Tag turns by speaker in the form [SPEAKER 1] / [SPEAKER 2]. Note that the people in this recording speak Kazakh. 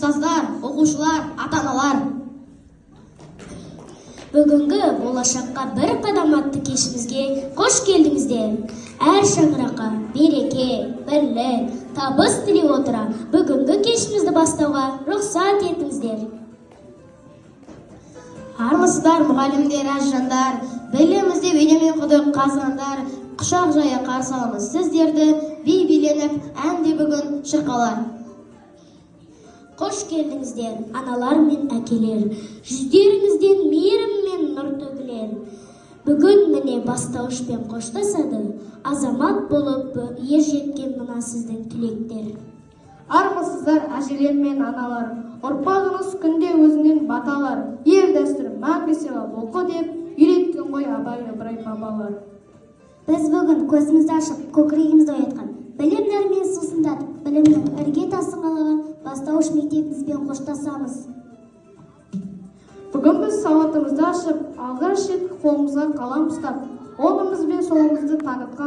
[SPEAKER 1] ұстаздар, оқушылар, ата-аналар.
[SPEAKER 2] Бүгінгі болашаққа бір қадам атты кешімізге қош келдіңіздер. Әр шаңыраққа береке, бірлік, табыс тілей отыра, бүгінгі кешімізді бастауға рұқсат етіңіздер.
[SPEAKER 1] Армысыздар, мұғалімдер, әжжандар, білімізде бейнемен құдық қазғандар, құшақ жая қарсы аламыз сіздерді, би биленіп, әнде бүгін шырқалар.
[SPEAKER 2] Қош келдіңіздер, аналар мен әкелер, жүздеріңізден мейірім мен нұр төгілер. Бүгін міне бастауышпен қоштасады, азамат болып ер жеткен мына сіздің түлектер.
[SPEAKER 3] Армысыздар, әжелер мен аналар, ұрпағыңыз күнде өзінен баталар, ел дәстүрі мәңгі сыйлап оқы деп үйреткен ғой Абай Ыбырай бабалар.
[SPEAKER 2] Біз бүгін көзімізді ашып, көкірегімізді оятқан, білім нәрмен сусындатып, білімнің ірге тасын қалаған бастауыш мектебімізбен қоштасамыз.
[SPEAKER 3] Бүгін біз сауатымызды ашып, алғаш рет қолымызға қалам ұстап, оңымыз бен солымызды танытқан